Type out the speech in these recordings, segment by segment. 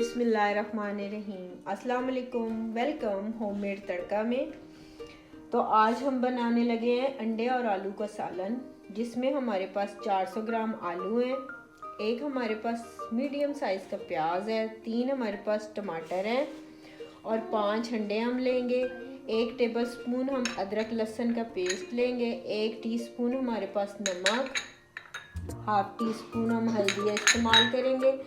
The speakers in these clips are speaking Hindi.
बिस्मिल्लाहिर्रहमानिर्रहीम। अस्सलाम वालेकुम। वेलकम होममेड तड़का में। तो आज हम बनाने लगे हैं अंडे और आलू का सालन, जिसमें हमारे पास 400 ग्राम आलू हैं, एक हमारे पास मीडियम साइज़ का प्याज है, 3 हमारे पास टमाटर हैं और 5 अंडे हम लेंगे। 1 टेबलस्पून हम अदरक लहसुन का पेस्ट लेंगे, 1 टीस्पून हमारे पास नमक, हाफ टी स्पून हम हल्दी इस्तेमाल करेंगे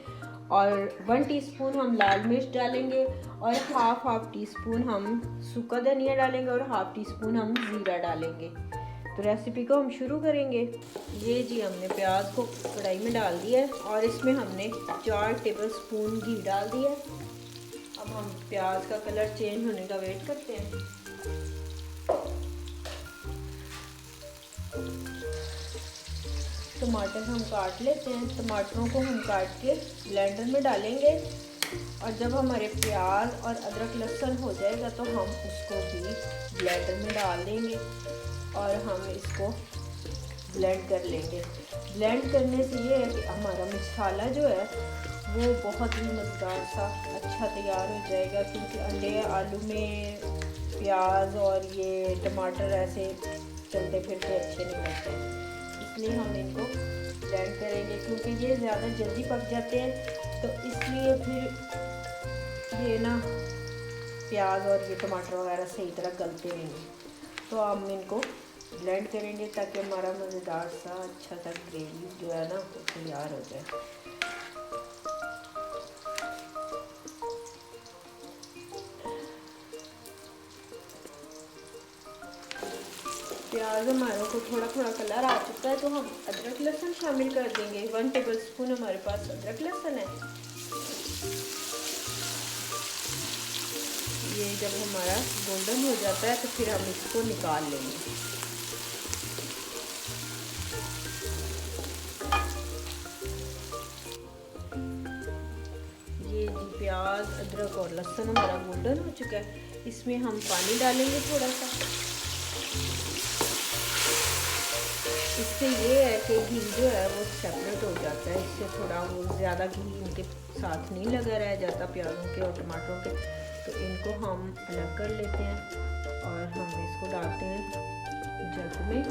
और 1 टीस्पून हम लाल मिर्च डालेंगे और हाफ टी स्पून हम सूखा धनिया डालेंगे और हाफ टी स्पून हम ज़ीरा डालेंगे। तो रेसिपी को हम शुरू करेंगे। ये जी हमने प्याज को कढ़ाई में डाल दिया है और इसमें हमने 4 टेबलस्पून घी डाल दिया है। अब हम प्याज का कलर चेंज होने का वेट करते हैं। टमाटर हम काट लेते हैं। टमाटरों को हम काट के ब्लेंडर में डालेंगे और जब हमारे प्याज और अदरक लहसुन हो जाएगा तो हम उसको भी ब्लेंडर में डाल देंगे और हम इसको ब्लेंड कर लेंगे। ब्लेंड करने से ये है कि हमारा मसाला जो है वो बहुत ही मज़ेदार सा अच्छा तैयार हो जाएगा, क्योंकि अंडे आलू में प्याज और ये टमाटर ऐसे चलते फिरते अच्छे नहीं लगते, इसलिए हम इनको ब्लेंड करेंगे। क्योंकि ये ज़्यादा जल्दी पक जाते हैं तो इसलिए फिर ये ना प्याज और ये टमाटर वगैरह सही तरह गलते नहीं, तो हम इनको ब्लेंड करेंगे ताकि हमारा मज़ेदार सा अच्छा सा ग्रेवी जो है ना वो तैयार हो जाए। प्याज हमारे को थोड़ा थोड़ा कलर आ चुका है तो हम अदरक लहसुन शामिल कर देंगे। 1 टेबलस्पून हमारे पास अदरक लहसुन है। ये जब हमारा गोल्डन हो जाता है तो फिर हम इसको निकाल लेंगे। ये जी प्याज अदरक और लहसुन हमारा गोल्डन हो चुका है। इसमें हम पानी डालेंगे थोड़ा सा। इससे ये है कि घी जो है वो सेपरेट हो जाता है, इससे थोड़ा वो ज़्यादा घी इनके साथ नहीं लगा रह जाता प्याज़ों के और टमाटरों के। तो इनको हम अलग कर लेते हैं और हम इसको डालते हैं जग में।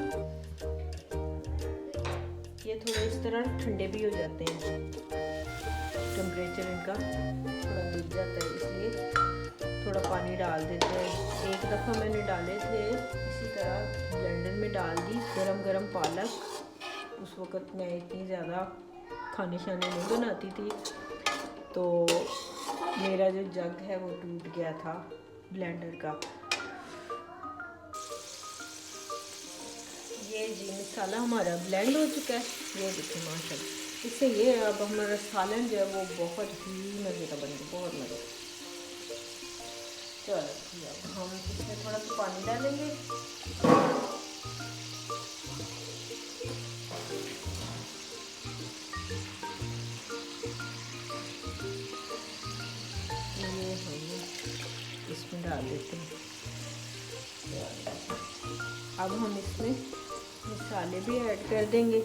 ये थोड़े इस तरह ठंडे भी हो जाते हैं, टेम्परेचर इनका थोड़ा गिर जाता है, इसलिए थोड़ा पानी डाल देते हैं। एक दफ़ा मैंने डाले थे इसी तरह ब्लेंडर में डाल दी गरम पालक। उस वक़्त मैं इतनी ज़्यादा खाने शाने नहीं बनाती थी तो मेरा जो जग है वो टूट गया था ब्लेंडर का। ये जी मसाला हमारा ब्लेंड हो चुका है। ये देखिए माशाल्लाह, इससे ये अब हमारा सालन जो है वो बहुत ही मज़े का बन गया, बहुत मज़े का। चलो अब हम इसमें थोड़ा सा पानी डालेंगे। ये हम इसमें डाल देते हैं। अब हम इसमें मसाले भी ऐड कर देंगे।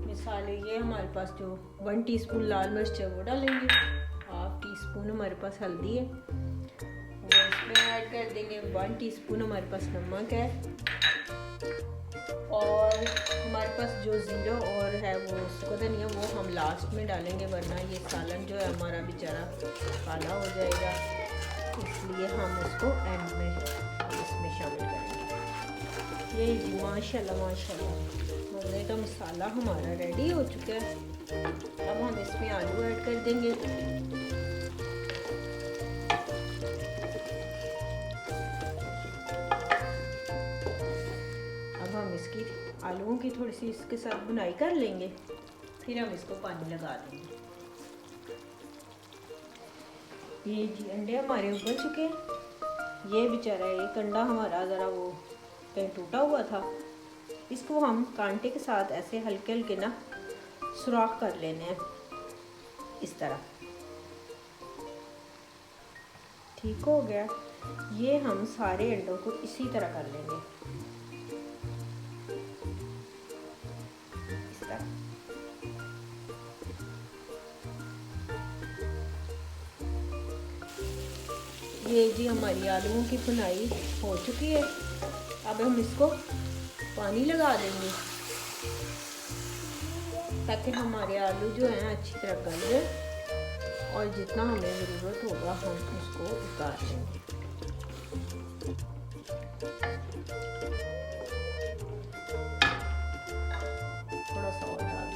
मसाले ये हमारे पास जो 1 टीस्पून लाल मिर्च है वो डालेंगे, हाफ टी स्पून हमारे पास हल्दी है वो इसमें ऐड कर देंगे, 1 टीस्पून हमारे पास नमक है और हमारे पास जो ज़ीरा और है वो सूखा धनिया वो हम लास्ट में डालेंगे, वरना ये सालन जो है हमारा बेचारा काला हो जाएगा, इसलिए हम उसको एंड में इसमें शामिल करेंगे। ये जी माशाल्लाह माशाल्लाह मज़े का मसाला हमारा रेडी हो चुका है। अब हम इसमें आलू ऐड कर देंगे। अब हम इसकी आलूओं की थोड़ी सी इसके साथ बुनाई कर लेंगे, फिर हम इसको पानी लगा देंगे। ये जी अंडे हमारे उबल चुके हैं। ये बेचारा एक अंडा हमारा ज़रा वो कहीं टूटा हुआ था, इसको हम कांटे के साथ ऐसे हल्के हल्के ना सुराख कर लेने हैं इस तरह। ठीक हो गया। ये हम सारे अंडों को इसी तरह कर लेंगे इस तरह। ये जी हमारी आलूओं की भुनाई हो चुकी है। अब हम इसको पानी लगा देंगे ताकि हमारे आलू जो हैं अच्छी तरह गल जाए और जितना हमें ज़रूरत होगा हम उसको उतार लेंगे। थोड़ा सा और डाल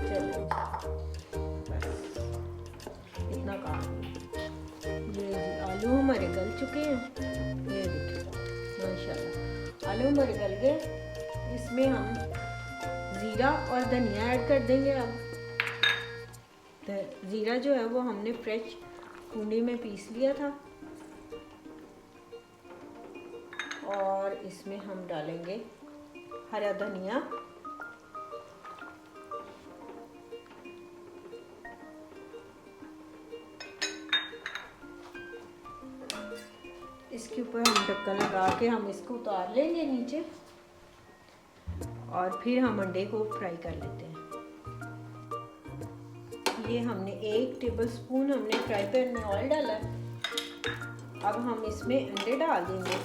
चलो बस इतना काम। ये जी आलू हमारे गल चुके हैं। ये देखिए माशाल्लाह आलू हमारे गल गए। इसमें हम ज़ीरा और धनिया ऐड कर देंगे। अब तो ज़ीरा जो है वो हमने फ्रेश कूंडी में पीस लिया था और इसमें हम डालेंगे हरा धनिया, इसके ऊपर हम ढक्कन लगा के हम इसको उतार लेंगे नीचे और फिर हम अंडे को फ्राई कर लेते हैं। ये हमने 1 टेबलस्पून हमने फ्राई पैन में ऑयल डाला है। अब हम इसमें अंडे डाल देंगे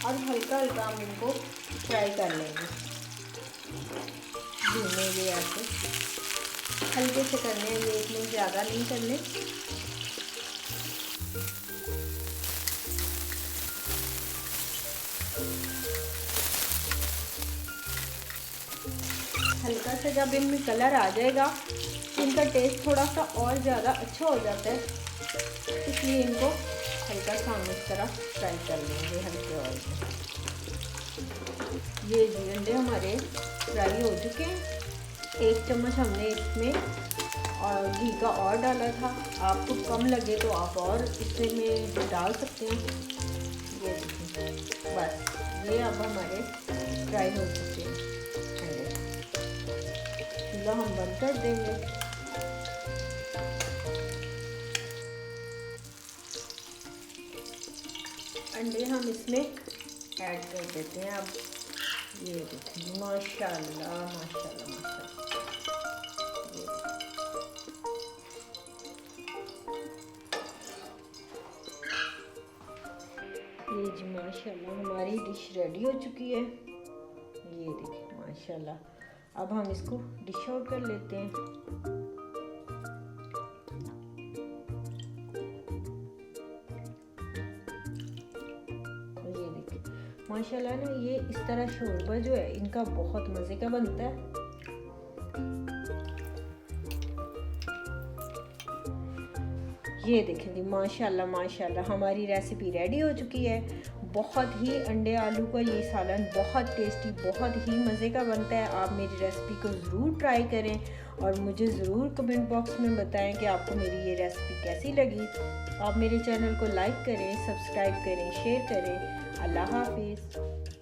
और हल्का हल्का हम इनको फ्राई कर लेंगे। धीमे गैस से हल्के से करने हैं, ये इतने ज़्यादा नहीं करने। हल्का सा जब इनमें कलर आ जाएगा इनका टेस्ट थोड़ा सा और ज़्यादा अच्छा हो जाता है, इसलिए इनको हल्का सा हम इस तरह फ्राई कर लेंगे हल्के ऑयल में। ये जी अंडे हमारे फ्राई हो चुके हैं। 1 चम्मच हमने इसमें और घी का और डाला था। आपको कम लगे तो आप और इसमें डाल सकते हैं। ये देखिए बस ये अब हमारे फ्राई हो चुके हैं। चूल्हा हम बंद कर देंगे। अंडे हम इसमें ऐड कर देते हैं। अब ये देखिए माशाल्लाह माशाल्लाह माशाल्लाह ये जी माशाल्लाह हमारी डिश रेडी हो चुकी है। ये देखिए माशाल्लाह। अब हम इसको डिश आउट कर लेते हैं। ये देखिए माशाल्लाह ना ये इस तरह शोरबा जो है इनका बहुत मज़े का बनता है। ये देखें जी माशाल्लाह माशाल्लाह हमारी रेसिपी रेडी हो चुकी है। बहुत ही अंडे आलू का ये सालन बहुत टेस्टी बहुत ही मज़े का बनता है। आप मेरी रेसिपी को ज़रूर ट्राई करें और मुझे ज़रूर कमेंट बॉक्स में बताएं कि आपको मेरी ये रेसिपी कैसी लगी। आप मेरे चैनल को लाइक करें, सब्सक्राइब करें, शेयर करें। अल्लाह हाफिज़।